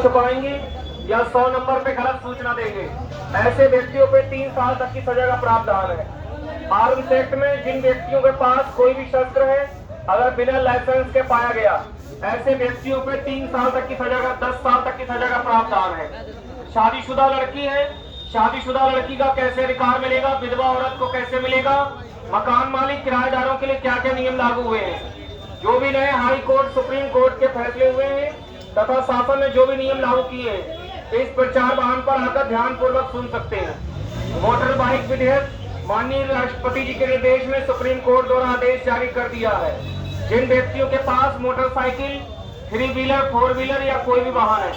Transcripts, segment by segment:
छुपाएंगे या 100 नंबर पे गलत सूचना देंगे, ऐसे व्यक्तियों पे 3 साल तक की सजा का प्रावधान है। आर्म्स एक्ट में जिन व्यक्तियों के पास कोई भी शस्त्र है, अगर बिना लाइसेंस के पाया गया, ऐसे व्यक्तियों पे 3 साल तक की सजा का 10 साल तक की सजा का प्रावधान है। शादीशुदा लड़की है, शादीशुदा लड़की का कैसे अधिकार मिलेगा, विधवा औरत को कैसे मिलेगा, मकान मालिक किराएदारों के लिए क्या क्या नियम लागू हुए हैं, जो भी नए हाई कोर्ट सुप्रीम कोर्ट के फैसले हुए हैं तथा शासन ने जो भी नियम लागू किए हैं, इस प्रचार वाहन पर आकर ध्यान पूर्वक सुन सकते हैं। मोटर बाइक विधेयक माननीय राष्ट्रपति जी के निर्देश में सुप्रीम कोर्ट द्वारा आदेश जारी कर दिया है। जिन व्यक्तियों के पास मोटरसाइकिल, 3 व्हीलर, 4 व्हीलर या कोई भी वाहन है,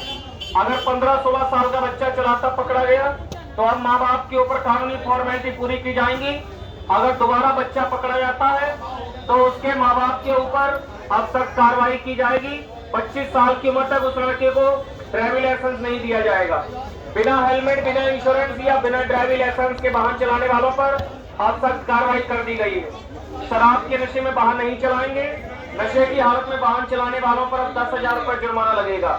अगर 15-16 साल का बच्चा चलाता पकड़ा गया तो अब माँ बाप के ऊपर कानूनी फॉर्मेलिटी पूरी की जाएंगी। अगर दोबारा बच्चा पकड़ा जाता है तो उसके माँ बाप के ऊपर अब सख्त कार्रवाई की जाएगी। 25 साल की उम्र तक उस लड़के को ड्राइविंग लाइसेंस नहीं दिया जाएगा। बिना हेलमेट, बिना इंश्योरेंस या बिना ड्राइविंग लाइसेंस के वाहन चलाने वालों पर अब सख्त कार्रवाई कर दी गई है। शराब के नशे में वाहन नहीं चलाएंगे। नशे की हालत में वाहन चलाने वालों पर अब 10,000 रुपए जुर्माना लगेगा।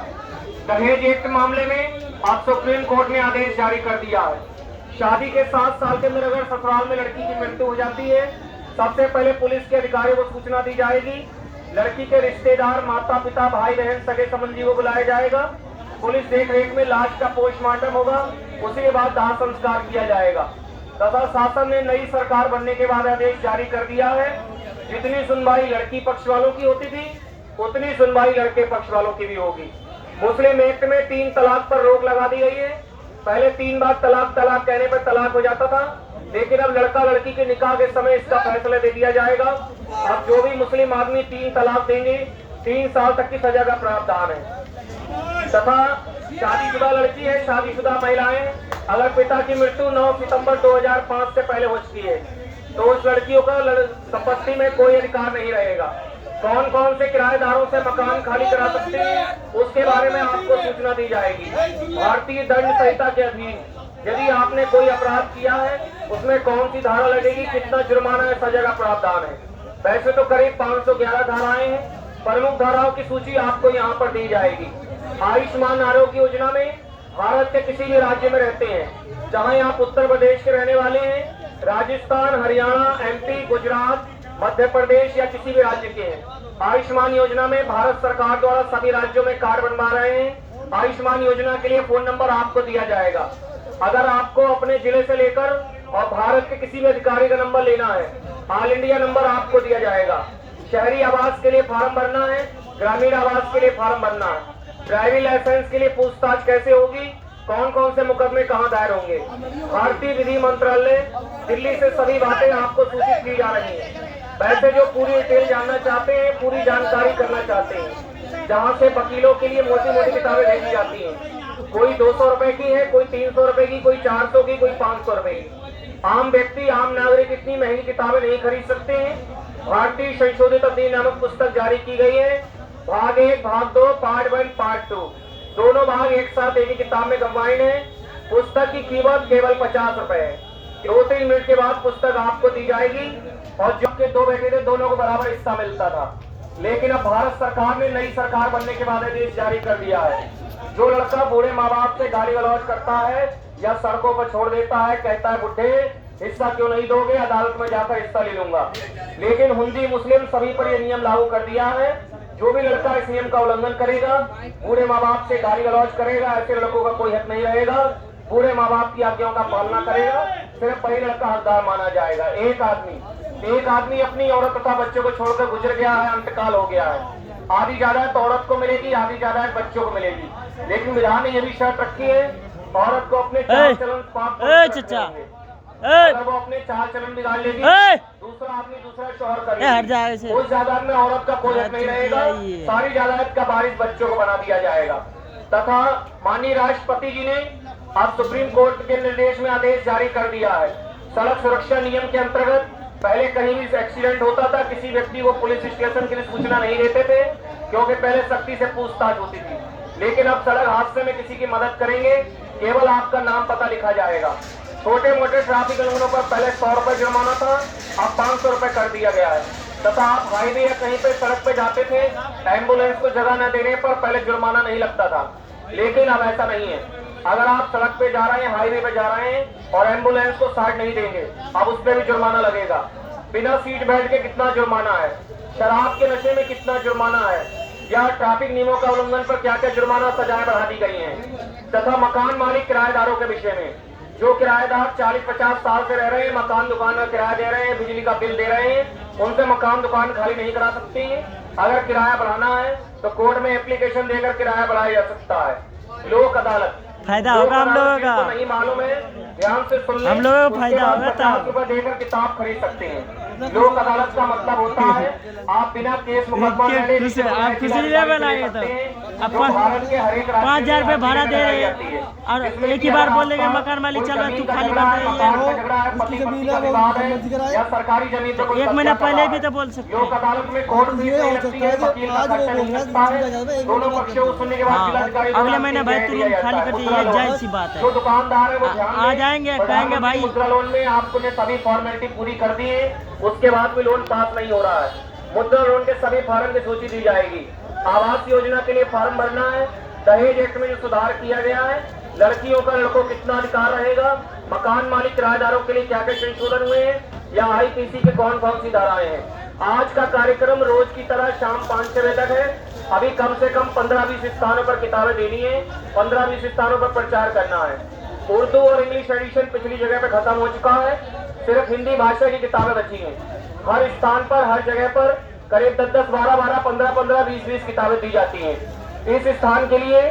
दहेज एक्ट मामले में अब सुप्रीम कोर्ट ने आदेश जारी कर दिया है। शादी के 7 साल के अंदर अगर ससुराल में लड़की की मृत्यु हो जाती है, सबसे पहले पुलिस के अधिकारी को सूचना दी जाएगी। लड़की के रिश्तेदार, माता पिता, भाई बहन, सगे संबंधी को बुलाया जाएगा। पुलिस देख रेख में लाश का पोस्टमार्टम होगा, उसी के बाद दाह संस्कार किया जाएगा। तथा शासन ने नई सरकार बनने के बाद आदेश जारी कर दिया है, जितनी सुनवाई लड़की पक्ष वालों की होती थी उतनी सुनवाई लड़के पक्ष वालों की भी होगी। मुस्लिम एक्ट में 3 तलाक पर रोक लगा दी गई है। पहले 3 बार तलाक तलाक कहने पर तलाक हो जाता था, लेकिन अब लड़का लड़की के निकाह के समय इसका फैसला दे दिया जाएगा। अब जो भी मुस्लिम आदमी 3 तलाक देंगे, 3 साल तक की सजा का प्रावधान है। तथा शादीशुदा लड़की है, शादीशुदा महिलाएं, अगर पिता की मृत्यु 9 सितंबर 2005 से पहले हो चुकी है तो उस लड़कियों का संपत्ति में कोई अधिकार नहीं रहेगा। कौन कौन से किराएदारों से मकान खाली करा सकते हैं, उसके बारे में आपको सूचना दी जाएगी। भारतीय दंड संहिता के अधीन यदि आपने कोई अपराध किया है, उसमें कौन सी धारा लगेगी, कितना जुर्माना है, सजा का प्रावधान है। वैसे तो करीब 511 धाराएं हैं। प्रमुख धाराओं की सूची आपको यहाँ पर दी जाएगी। आयुष्मान आरोग्य योजना में भारत के किसी भी राज्य में रहते हैं, चाहे आप उत्तर प्रदेश के रहने वाले हैं, राजस्थान, हरियाणा, MP, गुजरात, मध्य प्रदेश या किसी भी राज्य के हैं, आयुष्मान योजना में भारत सरकार द्वारा सभी राज्यों में कार्ड बनवा रहे हैं। आयुष्मान योजना के लिए फोन नंबर आपको दिया जाएगा। अगर आपको अपने जिले से लेकर और भारत के किसी भी अधिकारी का नंबर लेना है, ऑल इंडिया नंबर आपको दिया जाएगा। शहरी आवास के लिए फॉर्म भरना है, ग्रामीण आवास के लिए फॉर्म भरना है। ड्राइविंग लाइसेंस के लिए पूछताछ कैसे होगी, कौन कौन से मुकदमे कहाँ दायर होंगे, भारतीय विधि मंत्रालय दिल्ली से सभी बातें आपको सूचित की जा रही है। वैसे जो पूरी डिटेल जानना चाहते हैं, पूरी जानकारी करना चाहते हैं, जहाँ से वकीलों के लिए मोटी मोटी किताबें भेजी जाती हैं, कोई 200 रुपए की है, कोई 300 रुपए की, कोई 400 की, कोई 500 रुपए की। आम व्यक्ति, आम नागरिक इतनी महंगी किताबें नहीं खरीद सकते हैं। भारतीय संशोधित अधिनियम नामक पुस्तक जारी की गई है। भाग 1, भाग 2, पार्ट 1, पार्ट 2, दोनों भाग एक साथ एक ही किताब में कंबाइंड है। पुस्तक की कीमत केवल 50 रुपए है। 2-3 मिनट के बाद पुस्तक आपको दी जाएगी और जो के 2 बेटे थे, दोनों को बराबर हिस्सा मिलता था। लेकिन अब भारत सरकार ने नई सरकार बनने के बाद आदेश जारी कर दिया है, जो लड़का बूढ़े माँ बाप से गाली गलौज करता है या सड़कों पर छोड़ देता है, कहता है बुढ़े हिस्सा क्यों नहीं दोगे, अदालत में जाकर हिस्सा ले लूंगा। लेकिन हिंदी मुस्लिम सभी पर यह नियम लागू कर दिया है। जो भी लड़का इस नियम का उल्लंघन करेगा, बूढ़े माँ बाप से गाली गलौज करेगा, ऐसे लड़कों का कोई हक नहीं रहेगा। बूढ़े माँ बाप की आज्ञाओं का पालना करेगा, सिर्फ वही लड़का हकदार माना जाएगा। एक आदमी अपनी औरत तथा बच्चों को छोड़कर गुजर गया है, अंतकाल हो गया है। आधी जायदाद औरत को मिलेगी, आधी जायदाद बच्चों को मिलेगी। लेकिन विधान ने यह भी शर्त रखी है, औरत को अपने चाल चलन अगर वो अपने चाल चलन बिगाड़ लेगी, दूसरा आदमी दूसरा शौहर करेगी, उस जायदाद में औरत का कोई हक नहीं रहेगा। सारी जायदाद का वारिस बच्चों को बना दिया जाएगा। तथा माननीय राष्ट्रपति जी ने अब सुप्रीम कोर्ट के निर्देश में आदेश जारी कर दिया है। सड़क सुरक्षा नियम के अंतर्गत पहले कहीं भी एक्सीडेंट होता था, किसी व्यक्ति को पुलिस स्टेशन के लिए सूचना नहीं देते थे, क्योंकि पहले सख्ती से पूछताछ होती थी। लेकिन अब सड़क हादसे में किसी की मदद करेंगे, केवल आपका नाम पता लिखा जाएगा। छोटे मोटे ट्रैफिक उल्लंघनों पर पहले 100 रुपए जुर्माना था, अब 500 रुपए कर दिया गया है। तथा आप हाईवे या कहीं पे सड़क पे जाते थे, एम्बुलेंस को जगह न देने पर पहले जुर्माना नहीं लगता था, लेकिन अब ऐसा नहीं है। अगर आप सड़क पे जा रहे हैं, हाईवे पे जा रहे हैं और एम्बुलेंस को साइड नहीं देंगे, अब उस पर भी जुर्माना लगेगा। बिना सीट बेल्ट के कितना जुर्माना है, शराब के नशे में कितना जुर्माना है, या ट्रैफिक नियमों का उल्लंघन पर क्या क्या जुर्माना सजाएं बढ़ा दी गई हैं। तथा मकान मालिक किराएदारों के विषय में, जो किराएदार 40-50 साल से रह रहे हैं, मकान दुकान का किराया दे रहे हैं, बिजली का बिल दे रहे हैं, उनसे मकान दुकान खाली नहीं करा सकती। अगर किराया बढ़ाना है तो कोर्ट में एप्लीकेशन देकर किराया बढ़ाया जा सकता है। लोक अदालत फायदा होगा हम लोगों का, नहीं मालूम है, ध्यान से सुन लें, हम लोगों को फायदा होगा। 50 रुपए देकर किताब खरीद सकते हैं। लोक अदालत का मतलब होता है आप बिना केस मुकदमा लड़े आप किसी लेवल आए तो अब 5,000 रुपये भाड़ा दे रहे हैं और एक ही बार बोल देंगे मकान मालिक चल रहा है तू खाली या सरकारी जमीन को 1 महीना पहले भी तो बोल सकते लोक अदालत में कोर्ट फीस नहीं लगती है, वकील का खर्चा नहीं लगता है। दोनों पक्षों को सुनने के बाद जिलाधिकारी अगले महीने भाई तू रूम खाली कर दिए, जायज सी बात है। जो दुकानदार है वो आ जाएंगे, कहेंगे भाई मुद्रा लोन में आपने सभी फॉर्मेलिटी पूरी कर दी है, उसके बाद भी लोन पास नहीं हो रहा है। मुद्रा लोन के सभी फार्म की सूची दी जाएगी। आवास योजना के लिए फार्म भरना है। दहेज एक्ट में जो सुधार किया गया है, लड़कियों का लड़कों कितना अधिकार रहेगा, मकान मालिक किराएदारों के लिए क्या क्या संशोधन हुए हैं, या IPC के कौन कौन सी धाराएं हैं। आज का कार्यक्रम रोज की तरह शाम 5-6 बजे तक है। अभी कम से कम 15-20 स्थानों पर किताबें देनी है, 15-20 स्थानों पर प्रचार करना है। उर्दू और इंग्लिश एडिशन पिछली जगह पे खत्म हो चुका है, सिर्फ हिंदी भाषा की किताबें बची हैं। हर स्थान पर, हर जगह पर करीब 10-10, 12-12, 15-15, 20-20 किताबें दी जाती हैं। इस स्थान के लिए,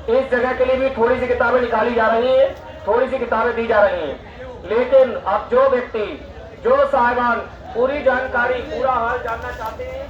इस जगह के लिए भी थोड़ी सी किताबें निकाली जा रही हैं, थोड़ी सी किताबें दी जा रही हैं। लेकिन अब जो व्यक्ति, जो साहिबान पूरी जानकारी, पूरा हाल जानना चाहते हैं,